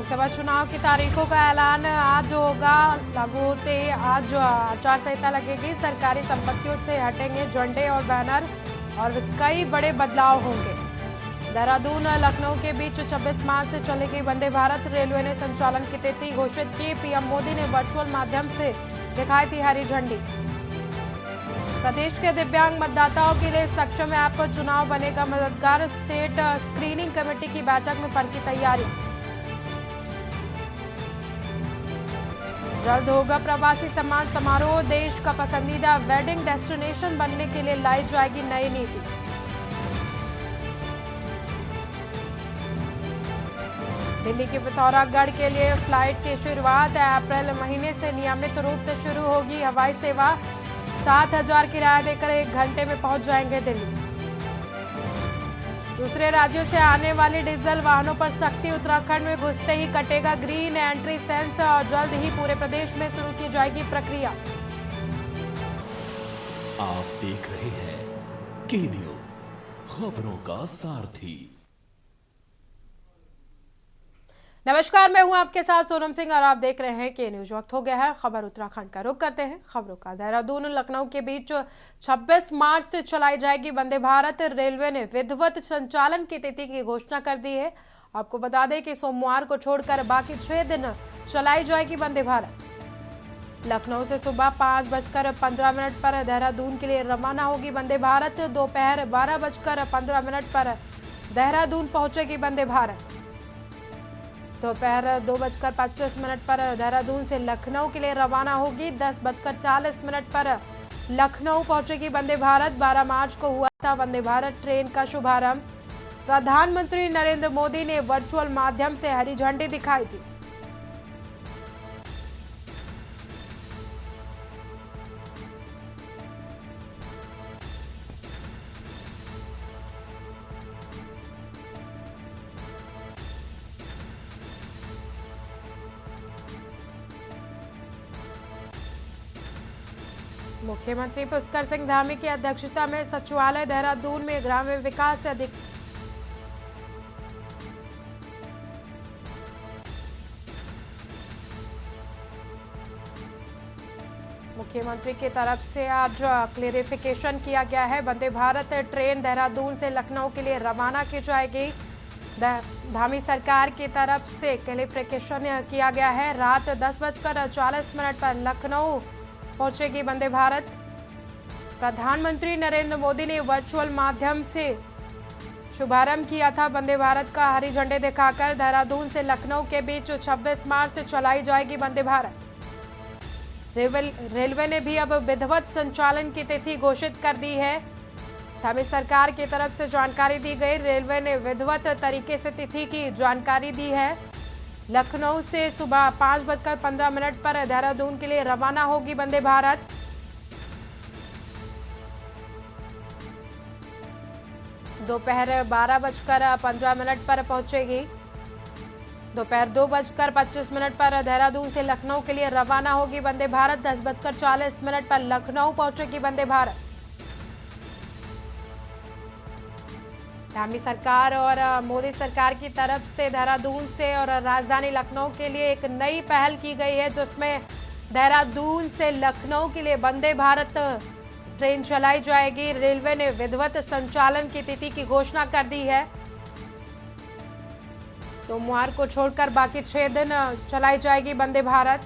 लोकसभा चुनाव की तारीखों का ऐलान आज होगा। लागू होते ही आज आचार संहिता लगेगी। सरकारी संपत्तियों से हटेंगे झंडे और बैनर और कई बड़े बदलाव होंगे। देहरादून लखनऊ के बीच 26 मार्च से चलेगी वंदे भारत। रेलवे ने संचालन की तिथि घोषित की। पीएम मोदी ने वर्चुअल माध्यम से दिखाई थी हरी झंडी। प्रदेश के दिव्यांग मतदाताओं के लिए सक्षम ऐप पर चुनाव बनेगा मददगार। स्टेट स्क्रीनिंग कमेटी की बैठक में पड़की तैयारी। जल्द होगा प्रवासी सम्मान समारोह। देश का पसंदीदा वेडिंग डेस्टिनेशन बनने के लिए लाई जाएगी नई नीति। दिल्ली के पिथौरागढ़ के लिए फ्लाइट की शुरुआत। अप्रैल महीने से नियमित रूप से शुरू होगी हवाई सेवा। 7,000 किराया देकर 1 घंटे में पहुंच जाएंगे दिल्ली। दूसरे राज्यों से आने वाले डीजल वाहनों पर सख्ती। उत्तराखंड में घुसते ही कटेगा ग्रीन एंट्री सेंस और जल्द ही पूरे प्रदेश में शुरू की जाएगी प्रक्रिया। आप देख रहे हैं के न्यूज, खबरों का सारथी। नमस्कार, मैं हूं आपके साथ सोनम सिंह और आप देख रहे हैं के न्यूज। वक्त हो गया है खबर उत्तराखंड का। रुख करते हैं खबरों का। देहरादून लखनऊ के बीच 26 मार्च से चलाई जाएगी वंदे भारत। रेलवे ने विधिवत संचालन की तिथि की घोषणा कर दी है। आपको बता दें कि सोमवार को छोड़कर बाकी 6 दिन चलाई जाएगी वंदे भारत। लखनऊ से सुबह 5:15 पर देहरादून के लिए रवाना होगी वंदे भारत। दोपहर 12:15 पर देहरादून पहुंचेगी वंदे भारत। दोपहर 2:25 पर देहरादून से लखनऊ के लिए रवाना होगी। 10:40 पर लखनऊ पहुंचेगी वंदे भारत। 12 मार्च को हुआ था वंदे भारत ट्रेन का शुभारंभ। प्रधानमंत्री नरेंद्र मोदी ने वर्चुअल माध्यम से हरी झंडी दिखाई थी। मुख्यमंत्री पुष्कर सिंह धामी की अध्यक्षता में सचिवालय देहरादून में ग्राम्य विकास से अधिक मुख्यमंत्री की तरफ से आज क्लेरिफिकेशन किया गया है। वंदे भारत ट्रेन देहरादून से लखनऊ के लिए रवाना की जाएगी। धामी सरकार की तरफ से क्लेरिफिकेशन किया गया है। रात 10:40 पर लखनऊ पहुंचेगी वंदे भारत। प्रधानमंत्री नरेंद्र मोदी ने वर्चुअल माध्यम से शुभारंभ किया था वंदे भारत का। हरी झंडे दिखाकर देहरादून से लखनऊ के बीच 26 मार्च से चलाई जाएगी वंदे भारत। रेलवे ने भी अब विधिवत संचालन की तिथि घोषित कर दी है। धामी सरकार की तरफ से जानकारी दी गई। रेलवे ने विधिवत तरीके से तिथि की जानकारी दी है। लखनऊ से सुबह 5:15 पर देहरादून के लिए रवाना होगी वंदे भारत। दोपहर 12:15 पर पहुंचेगी। दोपहर 2:25 पर देहरादून से लखनऊ के लिए रवाना होगी वंदे भारत। 10:40 पर लखनऊ पहुंचेगी वंदे भारत। धामी सरकार और मोदी सरकार की तरफ से देहरादून से और राजधानी लखनऊ के लिए एक नई पहल की गई है, जिसमें देहरादून से लखनऊ के लिए वंदे भारत ट्रेन चलाई जाएगी। रेलवे ने विधिवत संचालन की तिथि की घोषणा कर दी है। सोमवार को छोड़कर बाकी 6 दिन चलाई जाएगी वंदे भारत।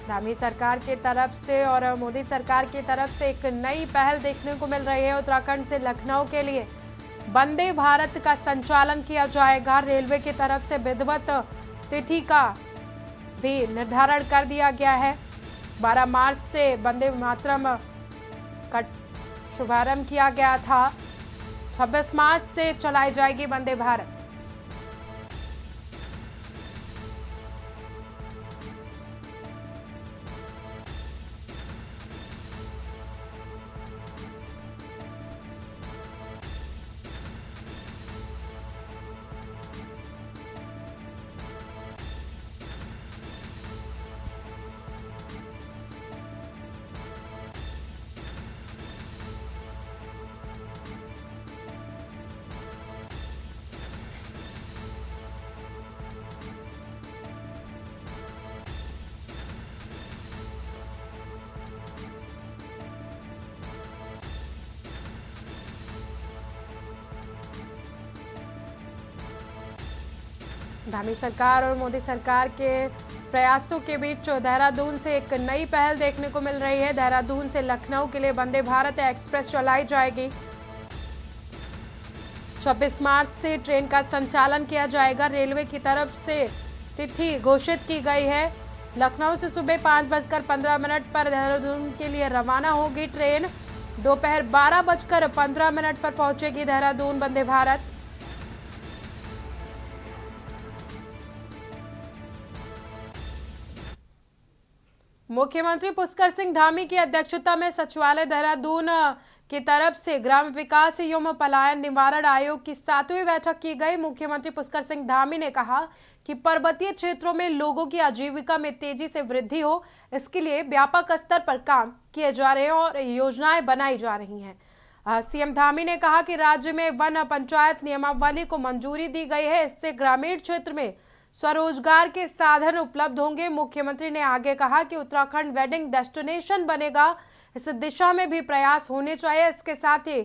धामी सरकार की तरफ से और मोदी सरकार की तरफ से एक नई पहल देखने को मिल रही है। उत्तराखंड से लखनऊ के लिए वंदे भारत का संचालन किया जाएगा। रेलवे की तरफ से विधिवत तिथि का भी निर्धारण कर दिया गया है। 12 मार्च से वंदे मातरम का शुभारंभ किया गया था। 26 मार्च से चलाई जाएगी वंदे भारत। धामी सरकार और मोदी सरकार के प्रयासों के बीच देहरादून से एक नई पहल देखने को मिल रही है। देहरादून से लखनऊ के लिए वंदे भारत एक्सप्रेस चलाई जाएगी। 26 मार्च से ट्रेन का संचालन किया जाएगा। रेलवे की तरफ से तिथि घोषित की गई है। लखनऊ से सुबह 5:15 पर देहरादून के लिए रवाना होगी ट्रेन। दोपहर 12:15 पर पहुंचेगी देहरादून वंदे भारत। मुख्यमंत्री पुष्कर सिंह धामी की अध्यक्षता में सचिवालय देहरादून की तरफ से ग्राम विकास एवं पलायन निवारण आयोग की 7वीं बैठक की गई। मुख्यमंत्री पुष्कर सिंह धामी ने कहा कि पर्वतीय क्षेत्रों में लोगों की आजीविका में तेजी से वृद्धि हो, इसके लिए व्यापक स्तर पर काम किए जा रहे हैं और योजनाएं बनाई जा रही हैं। सीएम धामी ने कहा कि राज्य में वन पंचायत नियमावली को मंजूरी दी गई है। इससे ग्रामीण क्षेत्र में स्वरोजगार के साधन उपलब्ध होंगे। मुख्यमंत्री ने आगे कहा कि उत्तराखंड वेडिंग डेस्टिनेशन बनेगा, इस दिशा में भी प्रयास होने चाहिए। इसके साथ ही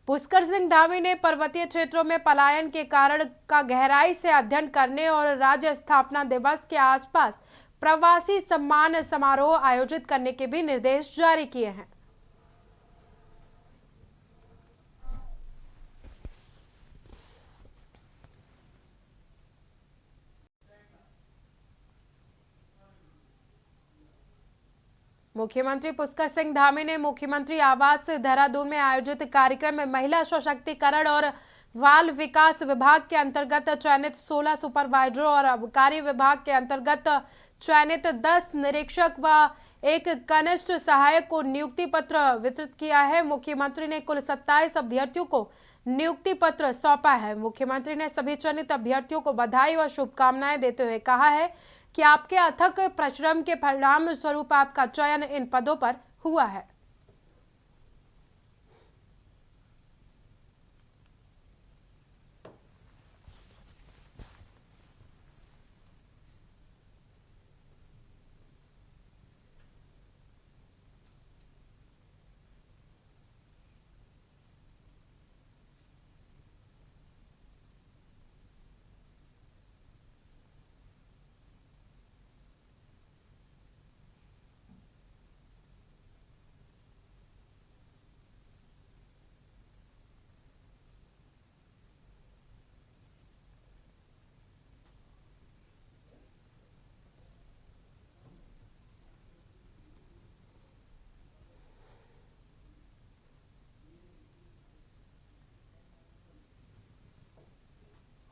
पुष्कर सिंह धामी ने पर्वतीय क्षेत्रों में पलायन के कारण का गहराई से अध्ययन करने और राज्य स्थापना दिवस के आसपास प्रवासी सम्मान समारोह आयोजित करने के भी निर्देश जारी किए हैं। मुख्यमंत्री पुष्कर सिंह धामी ने मुख्यमंत्री आवास देहरादून में आयोजित कार्यक्रम में महिला सशक्तिकरण और बाल विकास विभाग के अंतर्गत चयनित 16 सुपरवाइजरों और आबकारी विभाग के अंतर्गत चयनित 10 निरीक्षक व एक कनिष्ठ सहायक को नियुक्ति पत्र वितरित किया है। मुख्यमंत्री ने कुल 27 अभ्यर्थियों को नियुक्ति पत्र सौंपा है। मुख्यमंत्री ने सभी चयनित अभ्यर्थियों को बधाई और शुभकामनाएं देते हुए कहा है कि आपके अथक परिश्रम के परिणाम स्वरूप आपका चयन इन पदों पर हुआ है।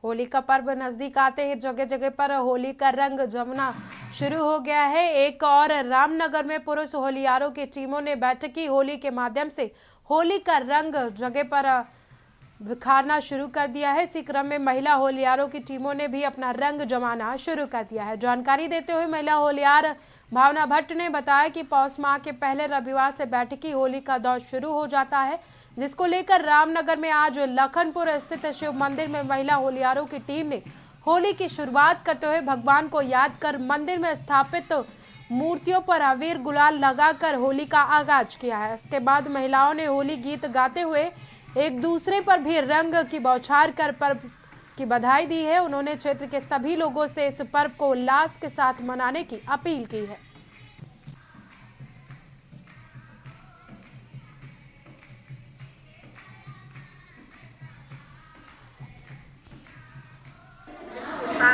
होली का पर्व नजदीक आते ही जगह जगह पर होली का रंग जमना शुरू हो गया है। एक और रामनगर में पुरुष होलियारों की टीमों ने बैठकी होली के माध्यम से होली का रंग जगह पर बिखारना शुरू कर दिया है। इसी क्रम में महिला होलियारों की टीमों ने भी अपना रंग जमाना शुरू कर दिया है। जानकारी देते हुए महिला होलियार भावना भट्ट ने बताया कि पौष माह के पहले रविवार से बैठकी होली का दौर शुरू हो जाता है, जिसको लेकर रामनगर में आज लखनपुर स्थित शिव मंदिर में महिला होलियारों की टीम ने होली की शुरुआत करते हुए भगवान को याद कर मंदिर में स्थापित मूर्तियों पर अबीर गुलाल लगाकर होली का आगाज किया है। इसके बाद महिलाओं ने होली गीत गाते हुए एक दूसरे पर भी रंग की बौछार कर पर्व की बधाई दी है। उन्होंने क्षेत्र के सभी लोगों से इस पर्व को उल्लास के साथ मनाने की अपील की है।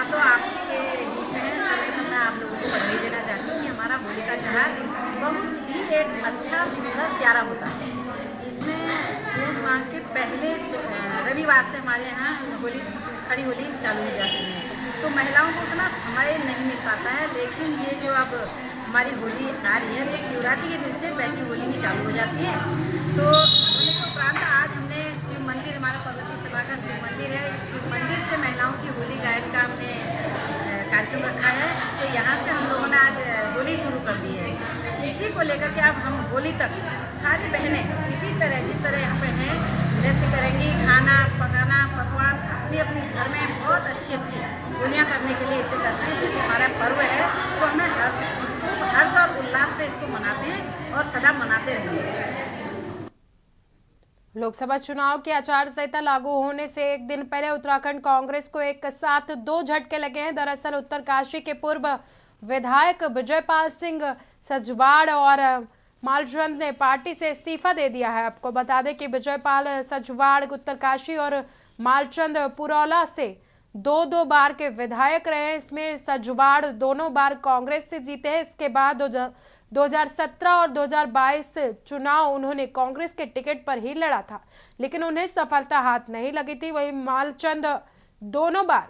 तो आपके बीच में है, सभी मैं आप लोगों को बधाई देना चाहती हूँ कि हमारा होली का त्यौहार बहुत ही एक अच्छा सुंदर प्यारा होता है। इसमें पौष माह के पहले रविवार से हमारे यहाँ होली खड़ी होली चालू हो जाती है। तो महिलाओं को उतना समय नहीं मिल पाता है, लेकिन ये जो अब हमारी होली आ रही है तो शिवरात्रि के दिन से बैठी होली भी चालू हो जाती है। तो होली के उपरांत आज हमने शिव मंदिर, हमारा पर्वतीय सभा का शिव मंदिर है, इस शिव मंदिर से महिलाओं की होली गायन का हमने कार्यक्रम रखा है। तो यहाँ से हम लोगों ने आज होली शुरू कर दी है। इसी को लेकर के अब हम होली तक सारी बहनें इसी तरह जिस तरह यहाँ पे हैं नृत्य करेंगी, खाना पकाना पकवान अपनी अपनी घर में बहुत अच्छी होलियाँ करने के लिए इसे करते हैं। जैसे हमारा पर्व है तो हमें हर्ष और उल्लास से इसको मनाते हैं और सदा मनाते रहेंगे। लोकसभा चुनाव की आचार संहिता लागू होने से एक दिन पहले उत्तराखंड कांग्रेस को एक साथ दो झटके लगे हैं। दरअसल उत्तरकाशी के पूर्व विधायक विजयपाल सिंह सजवाड़ और मालचंद ने पार्टी से इस्तीफा दे दिया है। आपको बता दें कि विजयपाल सजवाड़ उत्तरकाशी और मालचंद पुरौला से दो बार के विधायक रहे हैं। इसमें सजवाड़ दोनों बार कांग्रेस से जीते हैं। इसके बाद 2017 और 2022 चुनाव उन्होंने कांग्रेस के टिकट पर ही लड़ा था, लेकिन उन्हें सफलता हाथ नहीं लगी थी। वहीं मालचंद दोनों बार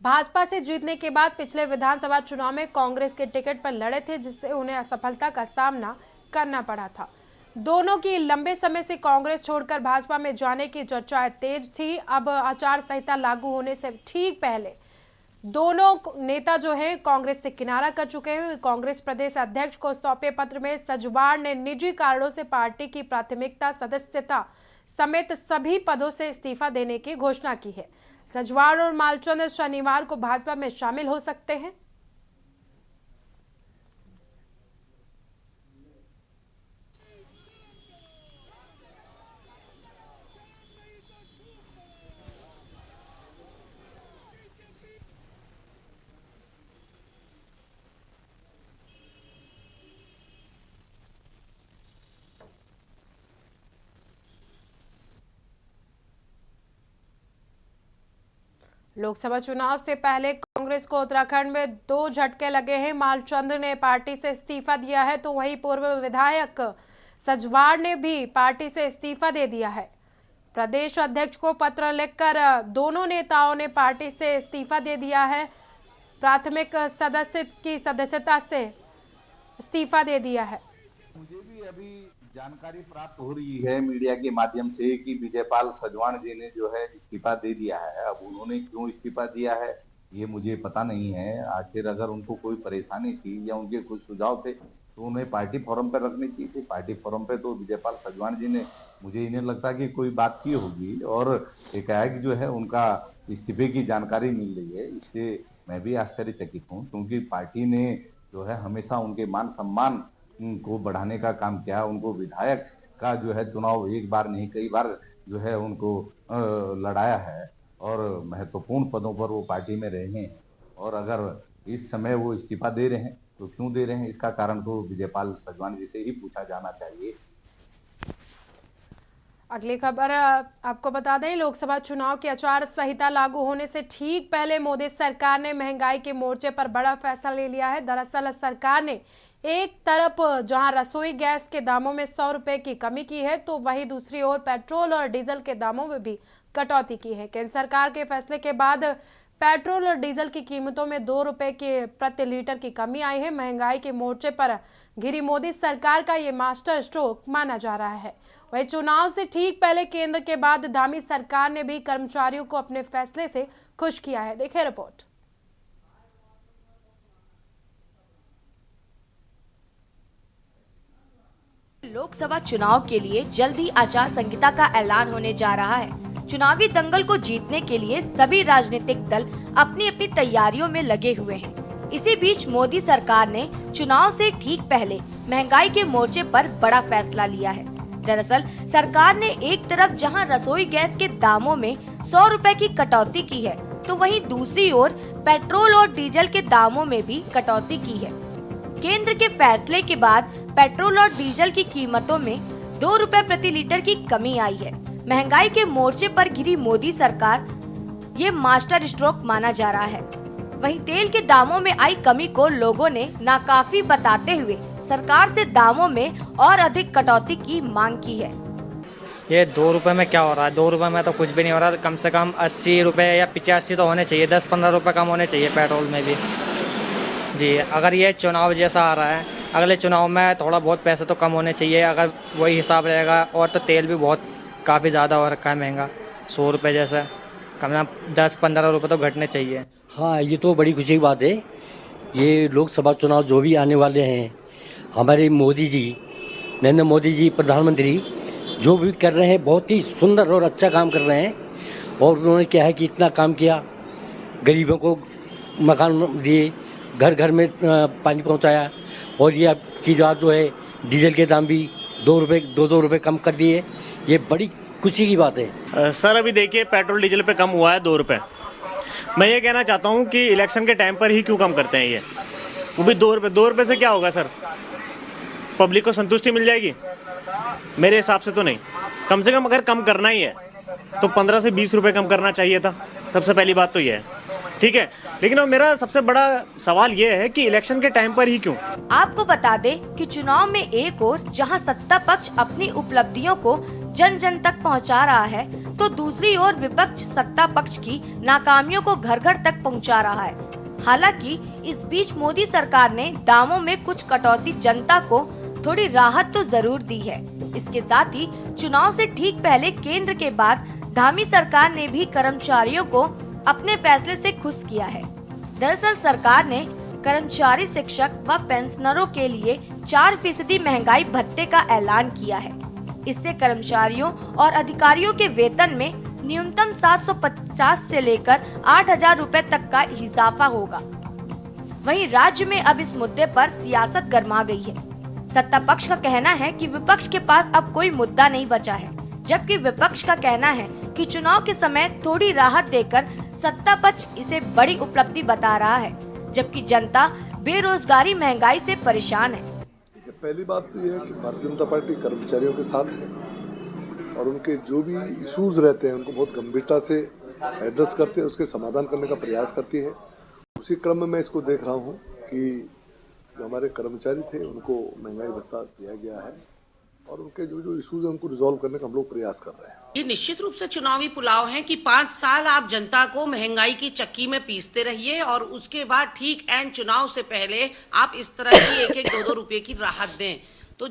भाजपा से जीतने के बाद पिछले विधानसभा चुनाव में कांग्रेस के टिकट पर लड़े थे, जिससे उन्हें असफलता का सामना करना पड़ा था। दोनों की लंबे समय से कांग्रेस छोड़कर भाजपा में जाने की चर्चाएं तेज थी। अब आचार संहिता लागू होने से ठीक पहले दोनों नेता जो हैं कांग्रेस से किनारा कर चुके हैं। कांग्रेस प्रदेश अध्यक्ष को सौंपे पत्र में सजवाड़ ने निजी कारणों से पार्टी की प्राथमिकता सदस्यता समेत सभी पदों से इस्तीफा देने की घोषणा की है। सजवाड़ और मालचंद शनिवार को भाजपा में शामिल हो सकते हैं। लोकसभा चुनाव से पहले कांग्रेस को उत्तराखंड में दो झटके लगे हैं। मालचंद ने पार्टी से इस्तीफा दिया है, तो वहीं पूर्व विधायक सजवाड़ ने भी पार्टी से इस्तीफा दे दिया है। प्रदेश अध्यक्ष को पत्र लिखकर दोनों नेताओं ने पार्टी से इस्तीफा दे दिया है। प्राथमिक सदस्य की सदस्यता से इस्तीफा दे दिया है। मुझे भी अभी जानकारी प्राप्त हो रही है मीडिया के माध्यम से कि विजयपाल सजवाड़ जी ने जो है इस्तीफा दे दिया है। अब उन्होंने क्यों इस्तीफा दिया है ये मुझे पता नहीं है। आखिर अगर उनको कोई परेशानी थी या उनके कुछ सुझाव थे तो उन्हें पार्टी फोरम पर रखनी चाहिए थी। पार्टी फोरम पे तो विजयपाल सजवाड़ जी ने मुझे इन्हें लगता कि कोई बात की होगी और एकाएक जो है उनका इस्तीफे की जानकारी मिल रही है। इससे मैं भी आश्चर्यचकित हूँ, क्योंकि पार्टी ने जो है हमेशा उनके मान सम्मान को बढ़ाने का काम किया। उनको विधायक का जो है चुनाव एक बार नहीं कई बार जो है उनको लड़ाया है और महत्वपूर्ण पदों पर वो पार्टी में रहे हैं। और अगर इस समय वो इस्तीफा दे रहे हैं तो क्यों दे रहे हैं, इसका कारण तो विजयपाल सजवाड़ जी से ही पूछा जाना चाहिए। अगली खबर आपको बता दें, लोकसभा चुनाव की आचार संहिता लागू होने से ठीक पहले मोदी सरकार ने महंगाई के मोर्चे पर बड़ा फैसला ले लिया है। दरअसल सरकार ने एक तरफ जहां रसोई गैस के दामों में 100 रुपए की कमी की है, तो वहीं दूसरी ओर पेट्रोल और डीजल के दामों में भी कटौती की है। केंद्र सरकार के फैसले के बाद पेट्रोल और डीजल की कीमतों में 2 रुपए के प्रति लीटर की कमी आई है। महंगाई के मोर्चे पर घिरी मोदी सरकार का ये मास्टर स्ट्रोक माना जा रहा है। वही चुनाव से ठीक पहले केंद्र के बाद धामी सरकार ने भी कर्मचारियों को अपने फैसले से खुश किया है। देखिए रिपोर्ट। लोकसभा चुनाव के लिए जल्द ही आचार संहिता का ऐलान होने जा रहा है। चुनावी दंगल को जीतने के लिए सभी राजनीतिक दल अपनी अपनी तैयारियों में लगे हुए हैं। इसी बीच मोदी सरकार ने चुनाव से ठीक पहले महंगाई के मोर्चे पर बड़ा फैसला लिया है। दरअसल सरकार ने एक तरफ जहां रसोई गैस के दामों में 100 रुपए की कटौती की है, तो वहीं दूसरी ओर पेट्रोल और डीजल के दामों में भी कटौती की है। केंद्र के फैसले के बाद पेट्रोल और डीजल की कीमतों में 2 रुपए प्रति लीटर की कमी आई है। महंगाई के मोर्चे पर घिरी मोदी सरकार ये मास्टर स्ट्रोक माना जा रहा है। वहीं तेल के दामों में आई कमी को लोगों ने नाकाफी बताते हुए सरकार से दामों में और अधिक कटौती की मांग की है। ये 2 रुपए में क्या हो रहा है? 2 रुपए में तो कुछ भी नहीं हो रहा। कम से कम 80 रुपए या 85 तो होने चाहिए। 10-15 रुपए कम होने चाहिए पेट्रोल में भी जी। अगर ये चुनाव जैसा आ रहा है, अगले चुनाव में थोड़ा बहुत पैसे तो कम होने चाहिए। अगर वही हिसाब रहेगा, और तो तेल भी बहुत काफ़ी ज़्यादा हो रखा है महंगा, 100 रुपये जैसा। कम से कम 10-15 रुपये तो घटने चाहिए। हाँ, ये तो बड़ी खुशी की बात है। ये लोकसभा चुनाव जो भी आने वाले हैं, हमारे मोदी जी, नरेंद्र मोदी जी प्रधानमंत्री जो भी कर रहे हैं बहुत ही सुंदर और अच्छा काम कर रहे हैं। और उन्होंने क्या है कि इतना काम किया, गरीबों को मकान दिए, घर घर में पानी पहुंचाया। और ये आपकी जो है डीजल के दाम भी 2 रुपये कम कर दिए। ये बड़ी खुशी की बात है। सर अभी देखिए पेट्रोल डीजल पे कम हुआ है 2 रुपये। मैं ये कहना चाहता हूँ कि इलेक्शन के टाइम पर ही क्यों कम करते हैं ये, वो भी 2 रुपये। 2 रुपये से क्या होगा सर, पब्लिक को संतुष्टि मिल जाएगी? मेरे हिसाब से तो नहीं। कम से कम अगर कम करना ही है तो 15 से 20 रुपये कम करना चाहिए था, सबसे पहली बात तो ये है, ठीक है। लेकिन मेरा सबसे बड़ा सवाल ये है कि इलेक्शन के टाइम पर ही क्यों। आपको बता दें कि चुनाव में एक ओर जहां सत्ता पक्ष अपनी उपलब्धियों को जन जन तक पहुंचा रहा है, तो दूसरी ओर विपक्ष सत्ता पक्ष की नाकामियों को घर घर तक पहुंचा रहा है। हालांकि इस बीच मोदी सरकार ने दामों में कुछ कटौती जनता को थोड़ी राहत तो जरूर दी है। इसके साथ ही चुनाव से ठीक पहले केंद्र के बाद धामी सरकार ने भी कर्मचारियों को अपने फैसले से खुश किया है। दरअसल सरकार ने कर्मचारी, शिक्षक व पेंशनरों के लिए 4% महंगाई भत्ते का ऐलान किया है। इससे कर्मचारियों और अधिकारियों के वेतन में न्यूनतम 750 से लेकर 8,000 रुपए तक का इजाफा होगा। वहीं राज्य में अब इस मुद्दे पर सियासत गर्मा गई है। सत्ता पक्ष का कहना है कि विपक्ष के पास अब कोई मुद्दा नहीं बचा है, जबकि विपक्ष का कहना है कि चुनाव के समय थोड़ी राहत देकर सत्ता पक्ष इसे बड़ी उपलब्धि बता रहा है, जबकि जनता बेरोजगारी, महंगाई से परेशान है। पहली बात तो यह है कि भारतीय जनता पार्टी कर्मचारियों के साथ है और उनके जो भी इश्यूज रहते हैं उनको बहुत गंभीरता से एड्रेस करते हैं, उसके समाधान करने का प्रयास करती है। उसी क्रम में मैं इसको देख रहा हूँ कि जो हमारे कर्मचारी थे उनको महंगाई भत्ता दिया गया है और उनके जो इश्यूज है उनको रिजॉल्व करने का हम लोग प्रयास कर रहे हैं। ये निश्चित रूप से चुनावी पुलाव है कि 5 साल आप जनता को महंगाई की चक्की में पीसते रहिए और उसके बाद ठीक एंड चुनाव से पहले आप इस तरह की 1-1, 2-2 रुपए की राहत दें। तो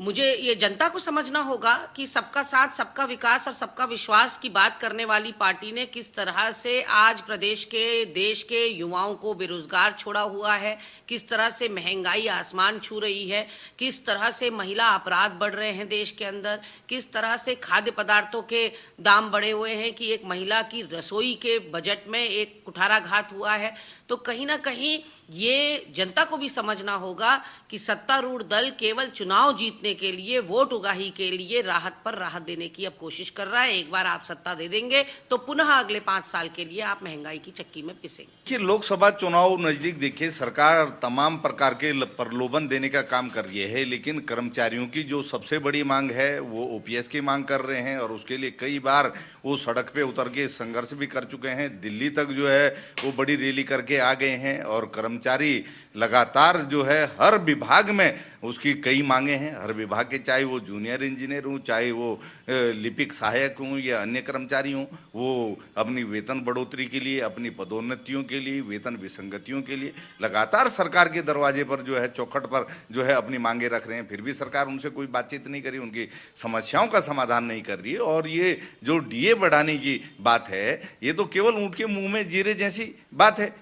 मुझे ये जनता को समझना होगा कि सबका साथ, सबका विकास और सबका विश्वास की बात करने वाली पार्टी ने किस तरह से आज प्रदेश के, देश के युवाओं को बेरोजगार छोड़ा हुआ है, किस तरह से महंगाई आसमान छू रही है, किस तरह से महिला अपराध बढ़ रहे हैं देश के अंदर, किस तरह से खाद्य पदार्थों के दाम बढ़े हुए हैं कि एक महिला की रसोई के बजट में एक कुठाराघात हुआ है। तो कहीं ना कहीं ये जनता को भी समझना होगा कि सत्तारूढ़ दल केवल चुनाव जीतने के लिए, वोट उगाही के लिए राहत पर राहत देने की अब कोशिश कर रहा है। एक बार आप सत्ता दे देंगे तो पुनः अगले 5 साल के लिए आप महंगाई की चक्की में पिसेंगे। कि लोकसभा चुनाव नजदीक देखिए, सरकार तमाम प्रकार के प्रलोभन देने का काम कर रही है, लेकिन कर्मचारियों की जो सबसे बड़ी मांग है वो ओपीएस की मांग कर रहे हैं और उसके लिए कई बार वो सड़क पे उतर के संघर्ष भी कर चुके हैं। दिल्ली तक जो है वो बड़ी रैली करके आ गए हैं और कर्मचारी लगातार जो है हर विभाग में उसकी कई मांगे हैं। हर विभाग के, चाहे वो जूनियर इंजीनियर हों, चाहे वो लिपिक सहायक हों या अन्य कर्मचारी हों, वो अपनी वेतन बढ़ोतरी के लिए, अपनी पदोन्नतियों के लिए, वेतन विसंगतियों के लिए लगातार सरकार के दरवाजे पर जो है, चौखट पर जो है अपनी मांगे रख रहे हैं। फिर भी सरकार उनसे कोई बातचीत नहीं करी, उनकी समस्याओं का समाधान नहीं कर रही है। और ये जो डीए बढ़ाने की बात है, ये तो केवल ऊँट के मुंह में जीरे जैसी बात है।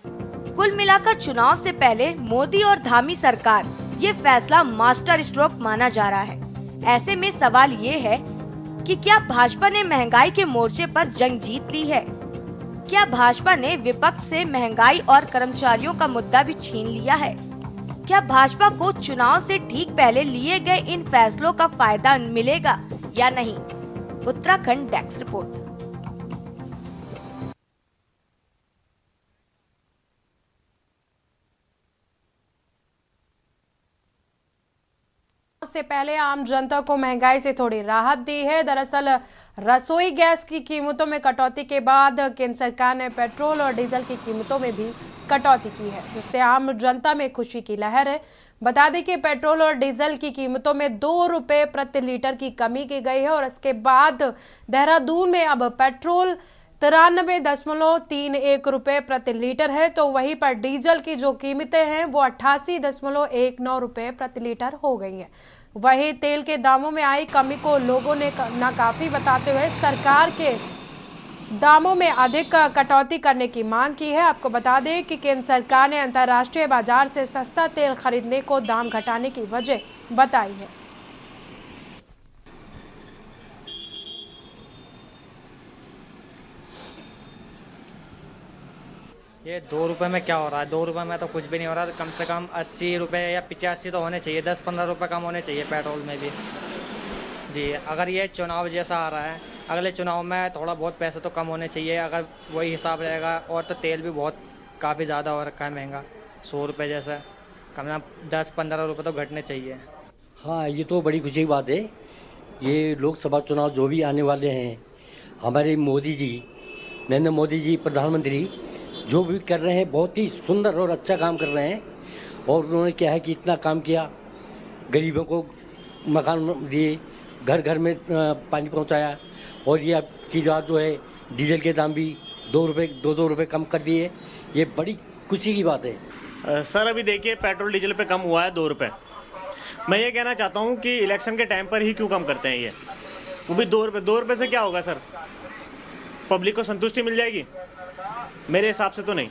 कुल मिलाकर चुनाव से पहले मोदी और धामी सरकार ये फैसला मास्टर स्ट्रोक माना जा रहा है। ऐसे में सवाल ये है कि क्या भाजपा ने महंगाई के मोर्चे पर जंग जीत ली है? क्या भाजपा ने विपक्ष से महंगाई और कर्मचारियों का मुद्दा भी छीन लिया है? क्या भाजपा को चुनाव से ठीक पहले लिए गए इन फैसलों का फायदा मिलेगा या नहीं? Uttarakhand desk report. से पहले आम जनता को महंगाई से थोड़ी राहत दी है। दरअसल रसोई गैस की कीमतों में कटौती के बाद केंद्र सरकार ने पेट्रोल और डीजल की कीमतों में भी कटौती की है, जिससे आम जनता में खुशी की लहर है। बता दें कि पेट्रोल और डीजल की कीमतों में 2 रुपए प्रति लीटर की कमी की गई है और इसके बाद देहरादून में अब पेट्रोल 93.31 रुपए प्रति लीटर है, तो वहीं पर डीजल की जो कीमतें हैं वो 88.19 रुपए प्रति लीटर हो गई हैं। वहीं तेल के दामों में आई कमी को लोगों ने नाकाफी बताते हुए सरकार के दामों में अधिक कटौती करने की मांग की है। आपको बता दें कि केंद्र सरकार ने अंतर्राष्ट्रीय बाजार से सस्ता तेल खरीदने को दाम घटाने की वजह बताई है। ये 2 रुपये में क्या हो रहा है? 2 रुपये में तो कुछ भी नहीं हो रहा। कम से कम 80 रुपये या 85 तो होने चाहिए, 10-15 रुपये कम होने चाहिए पेट्रोल में भी। जी, अगर ये चुनाव जैसा आ रहा है, अगले चुनाव में थोड़ा बहुत पैसे तो कम होने चाहिए। अगर वही हिसाब रहेगा, और तो तेल भी बहुत काफ़ी ज़्यादा हो रखा है महंगा, 100 रुपये जैसा, कम से कम 10-15 रुपये तो घटने चाहिए। हाँ, ये तो बड़ी खुशी की बात है। ये लोकसभा चुनाव जो भी आने वाले हैं, हमारे मोदी जी, नरेंद्र मोदी जी प्रधानमंत्री जो भी कर रहे हैं, बहुत ही सुंदर और अच्छा काम कर रहे हैं। और उन्होंने क्या है कि इतना काम किया, गरीबों को मकान दिए, घर घर में पानी पहुंचाया, और ये आपकी बात जो है डीजल के दाम भी 2 रुपये कम कर दिए। ये बड़ी खुशी की बात है। सर अभी देखिए पेट्रोल डीजल पे कम हुआ है 2 रुपये। मैं ये कहना चाहता हूँ कि इलेक्शन के टाइम पर ही क्यों कम करते हैं ये, वो भी 2 रुपये। 2 रुपये से क्या होगा सर? पब्लिक को संतुष्टि मिल जाएगी? मेरे हिसाब से तो नहीं।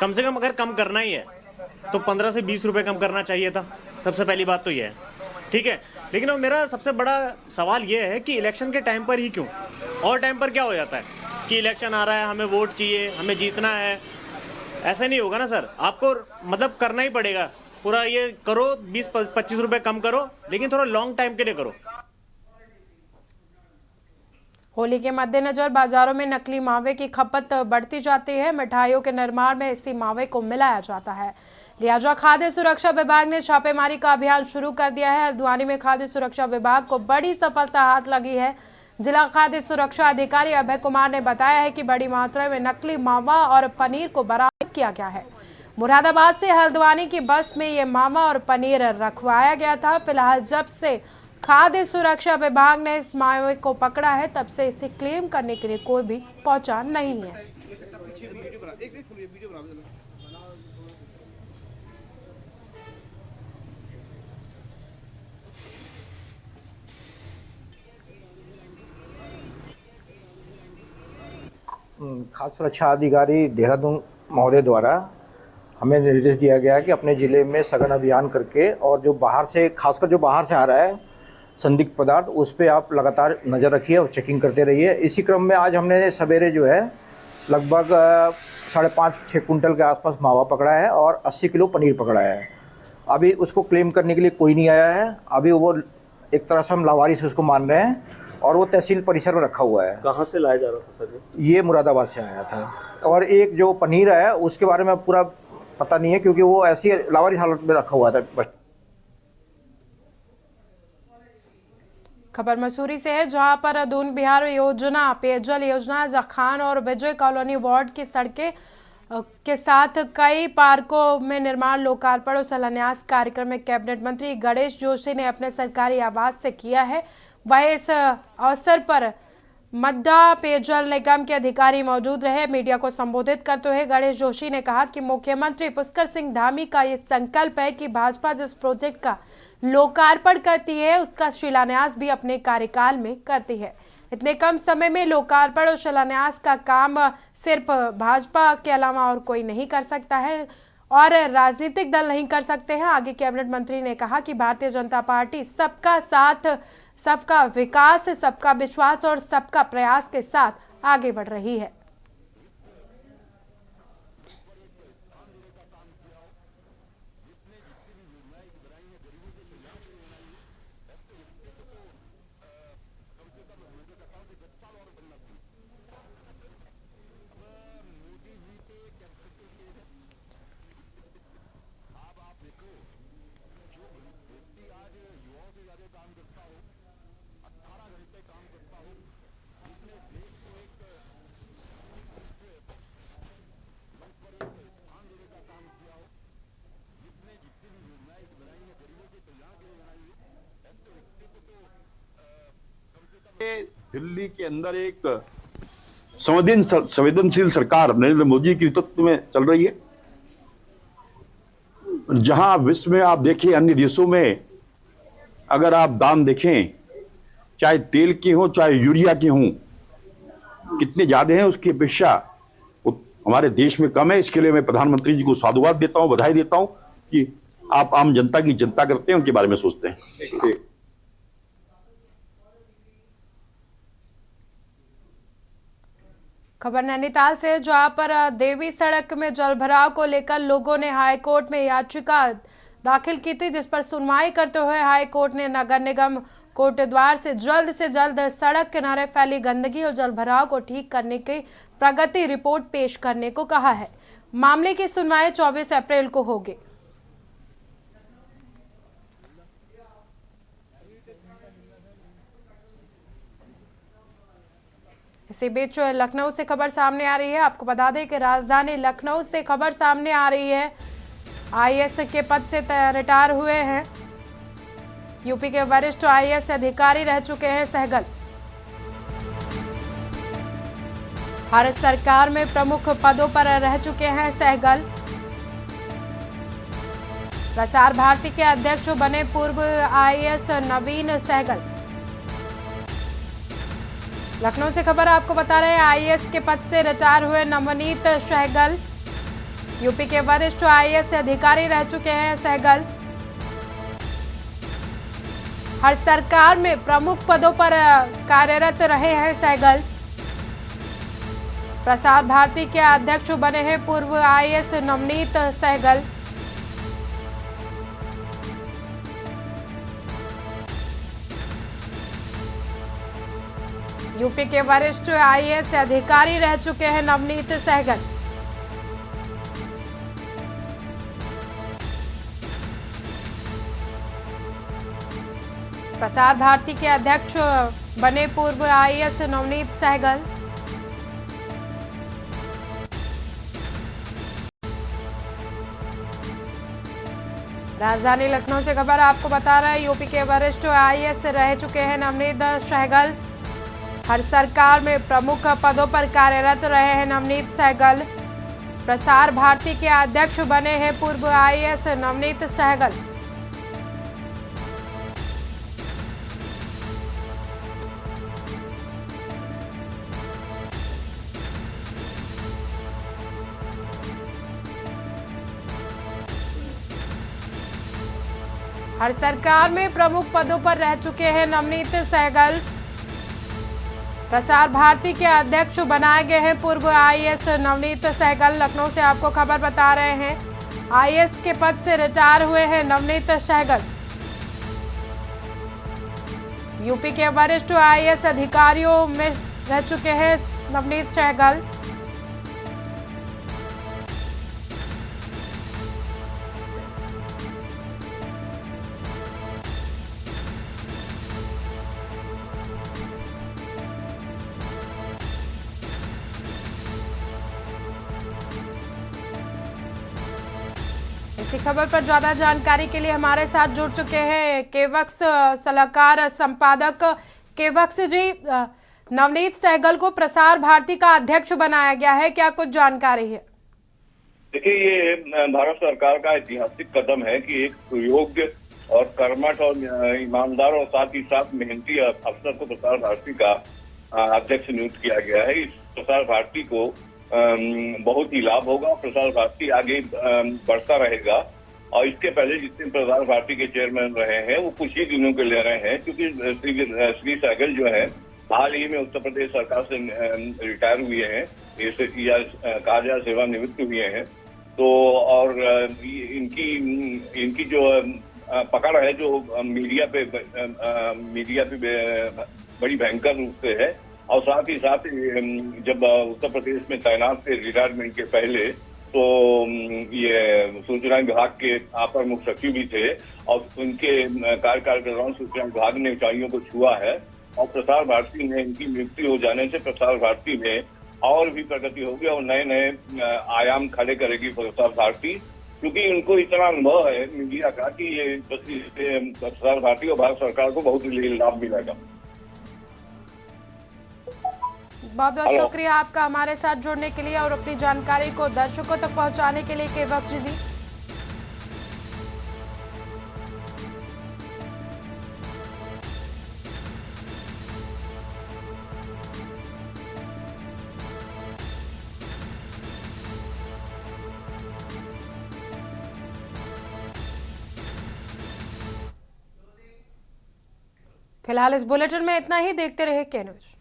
कम से कम अगर कम करना ही है तो 15 से 20 रुपये कम करना चाहिए था। सबसे पहली बात तो ये है, ठीक है। लेकिन अब मेरा सबसे बड़ा सवाल ये है कि इलेक्शन के टाइम पर ही क्यों? और टाइम पर क्या हो जाता है कि इलेक्शन आ रहा है, हमें वोट चाहिए, हमें जीतना है। ऐसे नहीं होगा ना सर, आपको मतलब करना ही पड़ेगा पूरा। ये करो 20-25 रुपये कम करो, लेकिन थोड़ा लॉन्ग टाइम के लिए करो। होली के मद्देनजर बाजारों में नकली मावे की खपत बढ़ती जाती है। मिठाइयों के निर्माण में इसी मावे को मिलाया जाता है। लिहाजा खाद्य सुरक्षा विभाग ने छापेमारी का अभियान शुरू कर दिया है। हल्द्वानी में खाद्य सुरक्षा विभाग को बड़ी सफलता हाथ लगी है। जिला खाद्य सुरक्षा अधिकारी अभय कुमार ने बताया है कि बड़ी मात्रा में नकली मावा और पनीर को बरामद किया गया है। मुरादाबाद से हल्द्वानी की बस में ये मावा और पनीर रखवाया गया था। फिलहाल जब से खाद्य सुरक्षा विभाग ने इस मावे को पकड़ा है, तब से इसे क्लेम करने के लिए कोई भी पहुंचा नहीं है। खाद्य सुरक्षा अधिकारी देहरादून महोदय द्वारा हमें निर्देश दिया गया कि अपने ज़िले में सघन अभियान करके, और जो बाहर से, खासकर जो बाहर से आ रहा है संदिग्ध पदार्थ, उस पर आप लगातार नज़र रखिए और चेकिंग करते रहिए। इसी क्रम में आज हमने सवेरे जो है लगभग 5.5-6 कुंटल के आसपास मावा पकड़ा है और 80 किलो पनीर पकड़ा है। अभी उसको क्लेम करने के लिए कोई नहीं आया है। अभी वो एक तरह से हम लावारिस उसको मान रहे हैं, और वो तहसील परिसर में रखा हुआ है। कहाँ से लाया जा रहा था सर? ये मुरादाबाद से आया था। और एक जो पनीर है उसके बारे में पूरा पता नहीं है, क्योंकि वो ऐसी लावारिस हालत में रखा हुआ था बस। खबर मसूरी से है, जहां पर दून बिहार योजना, पेयजल योजना, जखान और विजय कॉलोनी वार्ड की सड़कें के साथ कई पार्कों में निर्माण लोकार्पण और शिलान्यास कार्यक्रम में कैबिनेट मंत्री गणेश जोशी ने अपने सरकारी आवास से किया है। वह इस अवसर पर मड्डा पेयजल निगम के अधिकारी मौजूद रहे। मीडिया को संबोधित करते हुए गणेश जोशी ने कहा कि मुख्यमंत्री पुष्कर सिंह धामी का ये संकल्प है कि भाजपा जिस प्रोजेक्ट का लोकार्पण करती है उसका शिलान्यास भी अपने कार्यकाल में करती है। इतने कम समय में लोकार्पण और शिलान्यास का काम सिर्फ भाजपा के अलावा और कोई नहीं कर सकता है, और राजनीतिक दल नहीं कर सकते हैं। आगे कैबिनेट मंत्री ने कहा कि भारतीय जनता पार्टी सबका साथ, सबका विकास, सबका विश्वास और सबका प्रयास के साथ आगे बढ़ रही है। दिल्ली के अंदर एक संवेदनशील सरकार नरेंद्र मोदी के नेतृत्व में चल रही है, जहां विश्व में आप देखें, अन्य देशों में अगर आप दाम देखें, चाहे तेल के हों चाहे यूरिया के हों, कितने ज्यादा हैं उसकी अपेक्षा हमारे देश में कम है। इसके लिए मैं प्रधानमंत्री जी को साधुवाद देता हूं, बधाई देता हूं कि आप आम जनता की चिंता करते हैं, उनके बारे में सोचते हैं। खबर नैनीताल से, जहां पर देवी सड़क में जलभराव को लेकर लोगों ने हाईकोर्ट में याचिका दाखिल की थी, जिस पर सुनवाई करते हुए हाईकोर्ट ने नगर निगम कोटद्वार से जल्द सड़क किनारे फैली गंदगी और जलभराव को ठीक करने की प्रगति रिपोर्ट पेश करने को कहा है। मामले की सुनवाई 24 अप्रैल को होगी। इसी बीच लखनऊ से खबर सामने आ रही है। आपको बता दें कि राजधानी लखनऊ से खबर सामने आ रही है। आईएएस के पद से रिटायर हुए हैं। यूपी के वरिष्ठ आईएएस अधिकारी रह चुके हैं सहगल। हर सरकार में प्रमुख पदों पर रह चुके हैं सहगल। प्रसार भारती के अध्यक्ष बने पूर्व आईएएस नवीन सहगल। लखनऊ से खबर आपको बता रहे हैं, आईएएस के पद से रिटायर हुए नवनीत सहगल यूपी के वरिष्ठ आईएएस अधिकारी रह चुके हैं सहगल। हर सरकार में प्रमुख पदों पर कार्यरत रहे हैं सहगल। प्रसार भारती के अध्यक्ष बने हैं पूर्व आईएएस नवनीत सहगल। यूपी के वरिष्ठ आईएएस अधिकारी रह चुके हैं नवनीत सहगल। प्रसार भारती के अध्यक्ष बने पूर्व आईएएस नवनीत सहगल। राजधानी लखनऊ से खबर आपको बता रहा है, यूपी के वरिष्ठ आईएएस रह चुके हैं नवनीत सहगल। हर सरकार में प्रमुख पदों पर कार्यरत रहे हैं नवनीत सहगल। प्रसार भारती के अध्यक्ष बने हैं पूर्व आईएएस नवनीत सहगल। हर सरकार में प्रमुख पदों पर रह चुके हैं नवनीत सहगल। प्रसार भारती के अध्यक्ष बनाए गए हैं पूर्व आईएएस नवनीत सहगल। लखनऊ से आपको खबर बता रहे हैं, आईएएस के पद से रिटायर हुए हैं नवनीत सहगल। यूपी के वरिष्ठ आईएएस अधिकारियों में रह चुके हैं नवनीत सहगल। इसी खबर पर ज्यादा जानकारी के लिए हमारे साथ जुड़ चुके हैं केवक्स सलाहकार संपादक केवक्स जी। नवनीत सहगल को प्रसार भारती का अध्यक्ष बनाया गया है, क्या कुछ जानकारी है? देखिए, ये भारत सरकार का ऐतिहासिक कदम है कि एक योग्य और कर्मठ और ईमानदार और साथ ही साथ मेहनती अफसर को प्रसार भारती का अध्यक्ष नियुक्त किया गया है। इस प्रसार भारती को बहुत ही लाभ होगा। प्रसार भारती आगे बढ़ता रहेगा और इसके पहले जितने प्रसार भारती के चेयरमैन रहे हैं वो कुछ ही दिनों के ले रहे हैं, क्योंकि श्री सहगल जो है हाल ही में उत्तर प्रदेश सरकार से रिटायर हुए हैं, कार्य सेवानिवृत्त हुए हैं। तो और इनकी जो पकड़ है जो मीडिया पे बड़ी भयंकर रूप से है। और साथ ही साथ जब उत्तर प्रदेश में तैनात थे रिटायरमेंट के पहले, तो ये सूचना विभाग के अपर मुख्य सचिव भी थे और उनके कार्यकाल के दौरान सूचना विभाग ने ऊंचाइयों को छुआ है। और प्रसार भारती में इनकी नियुक्ति हो जाने से प्रसार भारती में और भी प्रगति होगी और नए नए आयाम खड़े करेगी प्रसार भारती, क्योंकि उनको इतना अनुभव है मीडिया का कि ये प्रसार भारती और भारत सरकार को बहुत ही लाभ मिलेगा। बहुत बहुत शुक्रिया आपका हमारे साथ जुड़ने के लिए और अपनी जानकारी को दर्शकों तक पहुंचाने के लिए केवक्स जी। फिलहाल इस बुलेटिन में इतना ही। देखते रहे के न्यूज।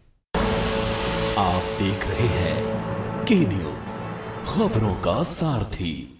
आप देख रहे हैं के न्यूज, खबरों का सारथी।